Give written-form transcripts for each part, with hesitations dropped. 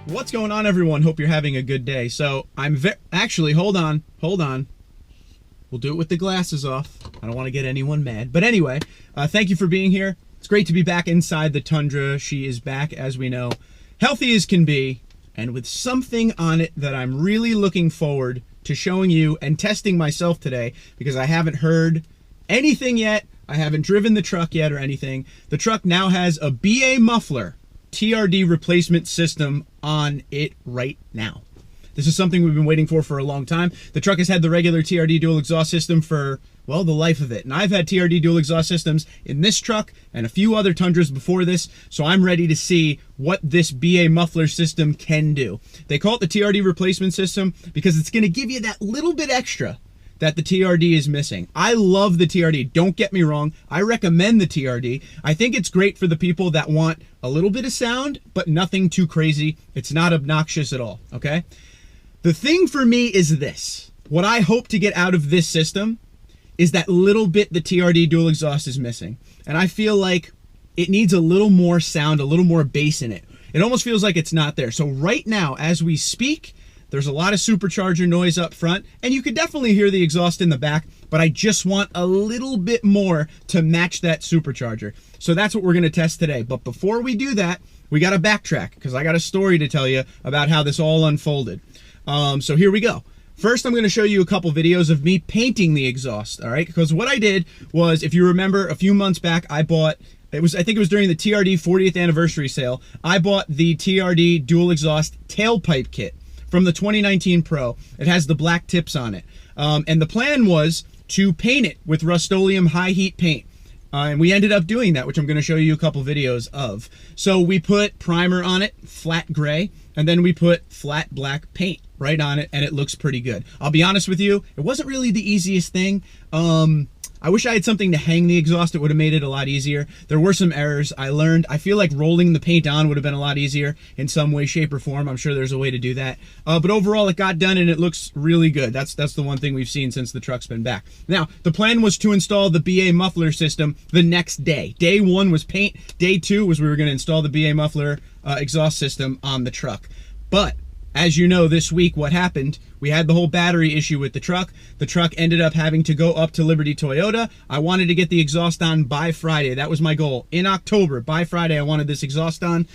What's going on, everyone? Hope you're having a good day. So I'm actually, hold on. We'll do it with the glasses off. I don't want to get anyone mad. But anyway, thank you for being here. It's great to be back inside the Tundra. She is back, as we know, healthy as can be, and with something on it that I'm really looking forward to showing you and testing myself today, because I haven't heard anything yet. I haven't driven the truck yet or anything. The truck now has a BAmuffler TRD replacement system on it right now. This is something we've been waiting for a long time. The truck has had the regular TRD dual exhaust system for, well, the life of it. And I've had TRD dual exhaust systems in this truck and a few other Tundras before this, so I'm ready to see what this BAmuffler system can do. They call it the TRD replacement system because it's gonna give you that little bit extra that the TRD is missing. I love the TRD, don't get me wrong. I recommend the TRD. I think it's great for the people that want a little bit of sound, but nothing too crazy. It's not obnoxious at all, okay? The thing for me is this. What I hope to get out of this system is that little bit the TRD dual exhaust is missing. And I feel like it needs a little more sound, a little more bass in it. It almost feels like it's not there. So right now, as we speak, there's a lot of supercharger noise up front, and you could definitely hear the exhaust in the back, but I just want a little bit more to match that supercharger. So that's what we're gonna test today. But before we do that, we gotta backtrack, because I got a story to tell you about how this all unfolded. So here we go. First, I'm gonna show you a couple videos of me painting the exhaust, all right? Because what I did was, if you remember, a few months back, I bought, I think it was during the TRD 40th anniversary sale, I bought the TRD dual exhaust tailpipe kit from the 2019 Pro. It has the black tips on it. And the plan was to paint it with Rust-Oleum high heat paint. And we ended up doing that, which I'm gonna show you a couple videos of. So we put primer on it, flat gray, and then we put flat black paint right on it, and it looks pretty good. I'll be honest with you, it wasn't really the easiest thing. I wish I had something to hang the exhaust. It would have made it a lot easier. There were some errors I learned. I feel like rolling the paint on would have been a lot easier in some way, shape, or form. I'm sure there's a way to do that. But overall, it got done and it looks really good. That's the one thing we've seen since the truck's been back. Now, the plan was to install the BAmuffler system the next day. Day one was paint. Day two was we were going to install the BAmuffler exhaust system on the truck. But as you know, this week, what happened, we had the whole battery issue with the truck. The truck ended up having to go up to Liberty Toyota. I wanted to get the exhaust on by Friday. That was my goal. In October, by Friday, I wanted this exhaust on.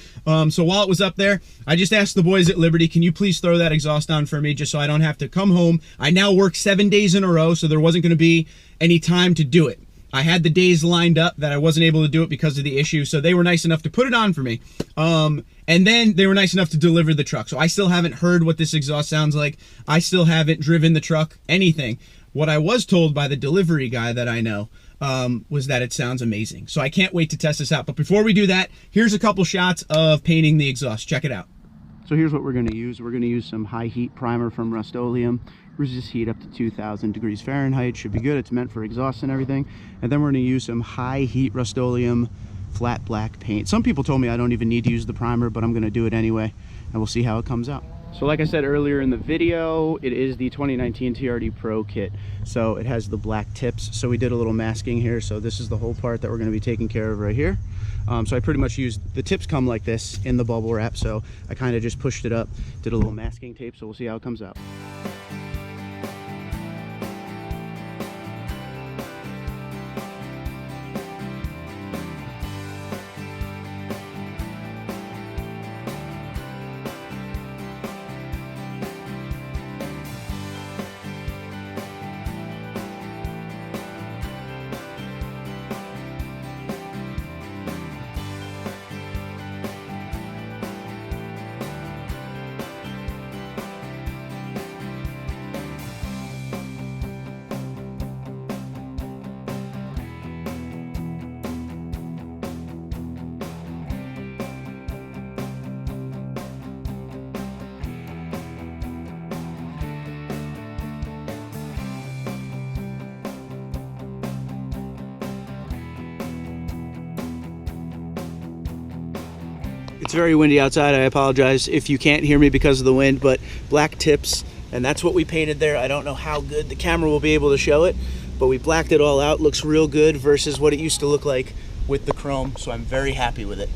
So while it was up there, I just asked the boys at Liberty, can you please throw that exhaust on for me just so I don't have to come home? I now work 7 days in a row, so there wasn't going to be any time to do it. I had the days lined up that I wasn't able to do it because of the issue, so they were nice enough to put it on for me. And then they were nice enough to deliver the truck. So I still haven't heard what this exhaust sounds like. I still haven't driven the truck, anything. What I was told by the delivery guy that I know was that it sounds amazing. So I can't wait to test this out. But before we do that, here's a couple shots of painting the exhaust. Check it out. So here's what we're going to use. We're going to use some high heat primer from Rust-Oleum. Resist heat up to 2,000 degrees Fahrenheit. Should be good. It's meant for exhaust and everything. And then we're going to use some high heat Rust-Oleum flat black paint. Some people told me I don't even need to use the primer, but I'm going to do it anyway, and we'll see how it comes out. So like I said earlier in the video, it is the 2019 TRD Pro kit. So it has the black tips. So we did a little masking here. So this is the whole part that we're going to be taking care of right here. So I pretty much used, the tips come like this in the bubble wrap. So I kind of just pushed it up, did a little masking tape. So we'll see how it comes out. It's very windy outside. I apologize if you can't hear me because of the wind, but black tips, and that's what we painted there. I don't know how good the camera will be able to show it, but we blacked it all out. Looks real good versus what it used to look like with the chrome, so I'm very happy with it.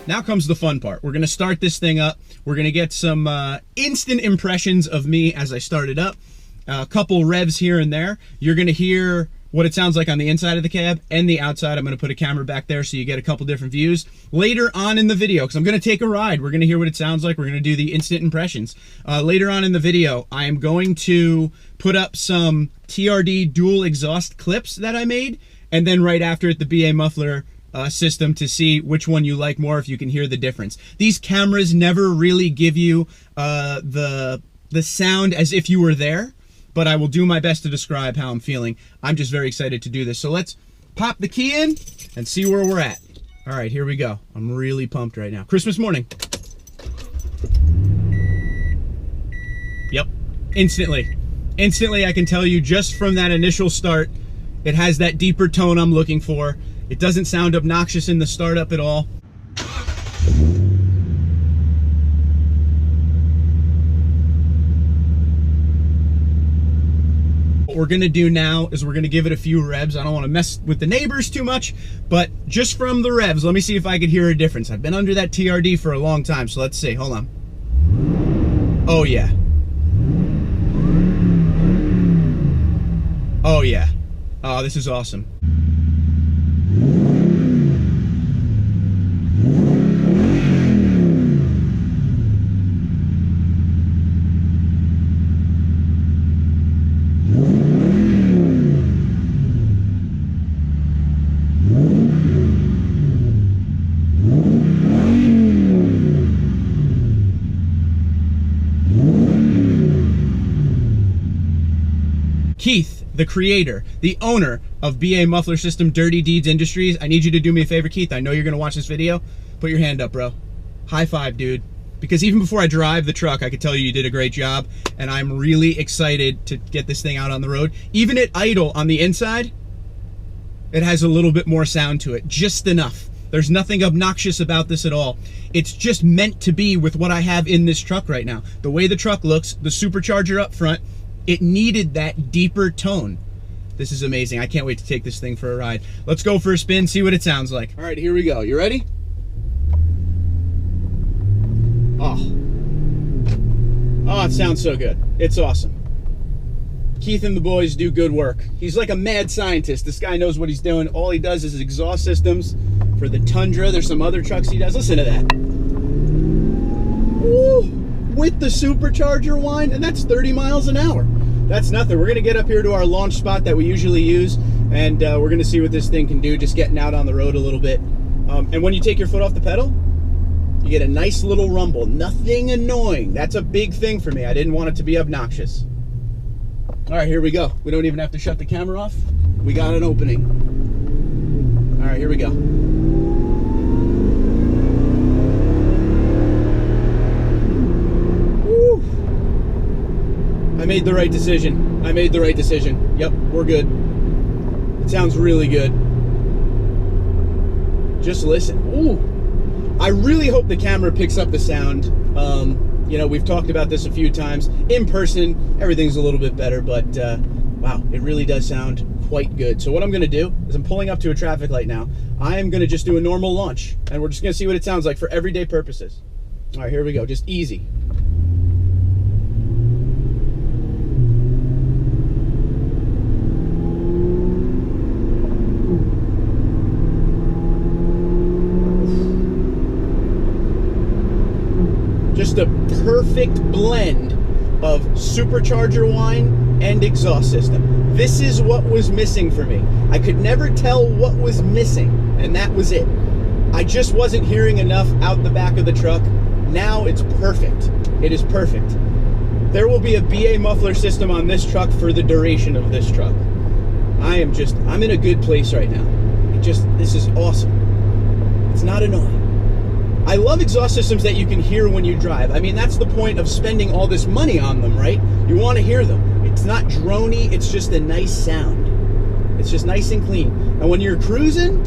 now comes the fun part. We're gonna start this thing up. We're gonna get some instant impressions of me as I start it up. A couple revs here and there. You're gonna hear what it sounds like on the inside of the cab and the outside. I'm gonna put a camera back there so you get a couple different views. Later on in the video, because I'm gonna take a ride, we're gonna hear what it sounds like. We're gonna do the instant impressions. Later on in the video, I am going to put up some TRD dual exhaust clips that I made, and then right after it, the BAmuffler system to see which one you like more, if you can hear the difference. These cameras never really give you the sound as if you were there, but I will do my best to describe how I'm feeling. I'm just very excited to do this. So let's pop the key in and see where we're at. All right, here we go. I'm really pumped right now. Christmas morning. Yep, instantly I can tell you just from that initial start, it has that deeper tone I'm looking for. It doesn't sound obnoxious in the startup at all. What we're gonna do now is we're gonna give it a few revs. I don't wanna mess with the neighbors too much, but just from the revs, let me see if I could hear a difference. I've been under that TRD for a long time, so let's see, hold on. Oh yeah. Oh yeah. Oh, this is awesome. Keith, the creator, the owner of BAmuffler System Dirty Deeds Industries. I need you to do me a favor, Keith. I know you're gonna watch this video. Put your hand up, bro. High five, dude. Because even before I drive the truck, I could tell you did a great job, and I'm really excited to get this thing out on the road. Even at idle on the inside, it has a little bit more sound to it, just enough. There's nothing obnoxious about this at all. It's just meant to be with what I have in this truck right now. The way the truck looks, the supercharger up front, it needed that deeper tone. This is amazing. I can't wait to take this thing for a ride. Let's go for a spin, see what it sounds like. All right, here we go. You ready? Oh, it sounds so good. It's awesome. Keith and the boys do good work. He's like a mad scientist. This guy knows what he's doing. All he does is exhaust systems for the Tundra. There's some other trucks he does. Listen to that. Woo! With the supercharger whine, and that's 30 miles an hour. That's nothing. We're gonna get up here to our launch spot that we usually use, and we're gonna see what this thing can do, just getting out on the road a little bit. And when you take your foot off the pedal, you get a nice little rumble. Nothing annoying. That's a big thing for me. I didn't want it to be obnoxious. All right, here we go. We don't even have to shut the camera off. We got an opening. All right, here we go. I made the right decision. I made the right decision. Yep, we're good. It sounds really good. Just listen. Ooh. I really hope the camera picks up the sound. You know, we've talked about this a few times. In person, everything's a little bit better, but wow, it really does sound quite good. So what I'm gonna do is I'm pulling up to a traffic light now. I am gonna just do a normal launch, and we're just gonna see what it sounds like for everyday purposes. All right, here we go, just easy. Just a perfect blend of supercharger whine and exhaust system. This is what was missing for me. I could never tell what was missing, and that was it. I just wasn't hearing enough out the back of the truck. Now it's perfect. It is perfect. There will be a BAmuffler system on this truck for the duration of this truck. I'm in a good place right now. This is awesome. It's not annoying. I love exhaust systems that you can hear when you drive. I mean, that's the point of spending all this money on them, right? You want to hear them. It's not drony, it's just a nice sound. It's just nice and clean. And when you're cruising,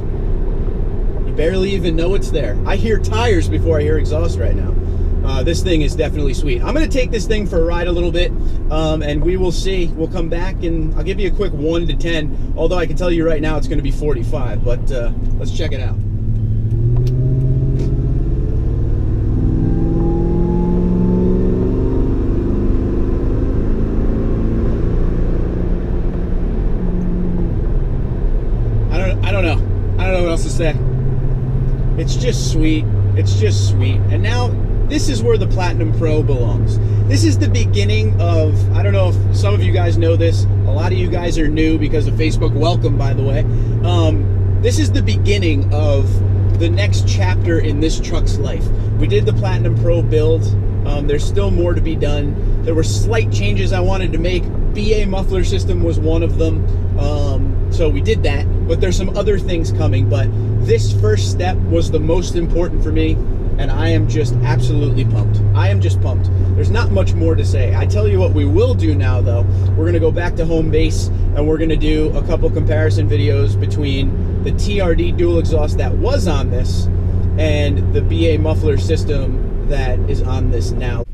you barely even know it's there. I hear tires before I hear exhaust right now. This thing is definitely sweet. I'm gonna take this thing for a ride a little bit, and we will see. We'll come back and I'll give you a quick 1 to 10, although I can tell you right now it's gonna be 45, but let's check it out. I don't know what else to say. It's just sweet. It's just sweet. And now this is where the Platinum Pro belongs. This is the beginning of, I don't know if some of you guys know this. A lot of you guys are new because of Facebook. Welcome, by the way. This is the beginning of the next chapter in this truck's life. We did the Platinum Pro build. There's still more to be done. There were slight changes I wanted to make. BAmuffler system was one of them. So we did that, but there's some other things coming. But this first step was the most important for me, and I am just absolutely pumped. I am just pumped. There's not much more to say. I tell you what we will do now, though. We're gonna go back to home base, and we're gonna do a couple comparison videos between the TRD dual exhaust that was on this and the BAmuffler system that is on this now.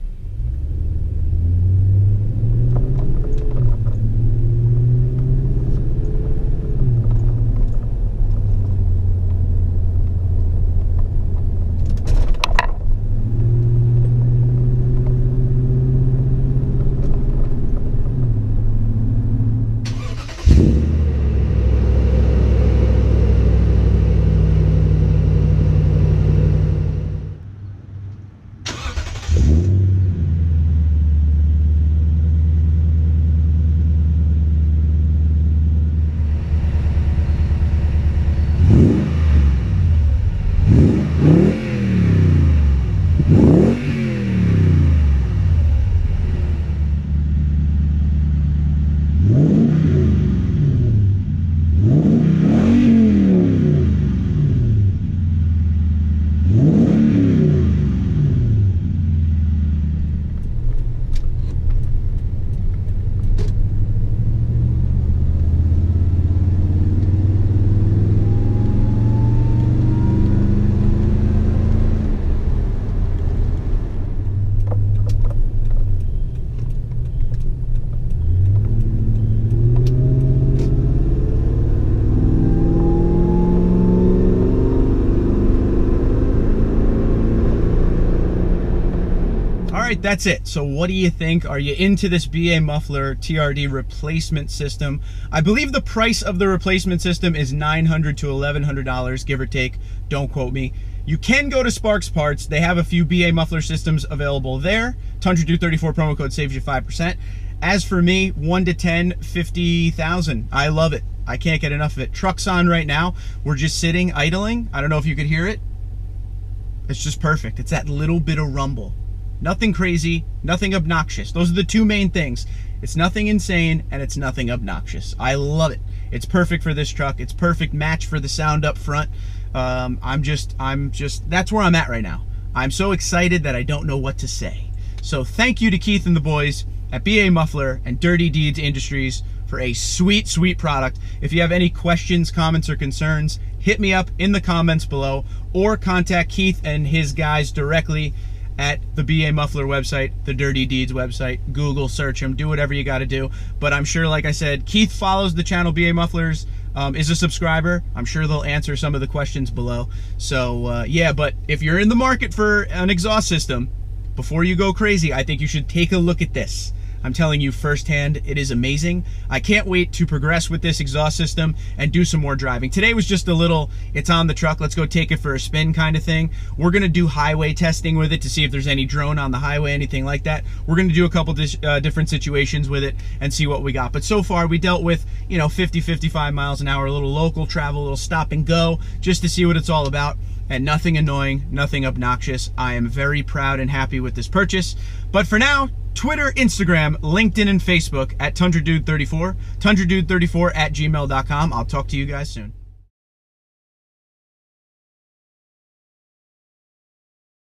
Alright, that's it. So what do you think? Are you into this BAmuffler TRD replacement system? I believe the price of the replacement system is $900 to $1,100, give or take. Don't quote me. You can go to Sparks Parts. They have a few BAmuffler systems available there. Tundra Dude 34 promo code saves you 5%. As for me, 1 to 10, 50,000. I love it. I can't get enough of it. Truck's on right now. We're just sitting, idling. I don't know if you could hear it. It's just perfect. It's that little bit of rumble. Nothing crazy, nothing obnoxious. Those are the two main things. It's nothing insane and it's nothing obnoxious. I love it. It's perfect for this truck. It's perfect match for the sound up front. I'm just, that's where I'm at right now. I'm so excited that I don't know what to say. So thank you to Keith and the boys at BAmuffler and Dirty Deeds Industries for a sweet, sweet product. If you have any questions, comments, or concerns, hit me up in the comments below or contact Keith and his guys directly at the BAmuffler website, the Dirty Deeds website. Google search them, do whatever you got to do. But I'm sure, like I said, Keith follows the channel BAmufflers, is a subscriber. I'm sure they'll answer some of the questions below. So yeah, but if you're in the market for an exhaust system, before you go crazy, I think you should take a look at this. I'm telling you firsthand, it is amazing. I can't wait to progress with this exhaust system and do some more driving. Today was just a little, it's on the truck, let's go take it for a spin kind of thing. We're gonna do highway testing with it to see if there's any drone on the highway, anything like that. We're gonna do a couple different situations with it and see what we got. But so far we dealt with, you know, 50, 55 miles an hour, a little local travel, a little stop and go, just to see what it's all about. And nothing annoying, nothing obnoxious. I am very proud and happy with this purchase. But for now, Twitter, Instagram, LinkedIn, and Facebook at TundraDude34, TundraDude34 at gmail.com. I'll talk to you guys soon.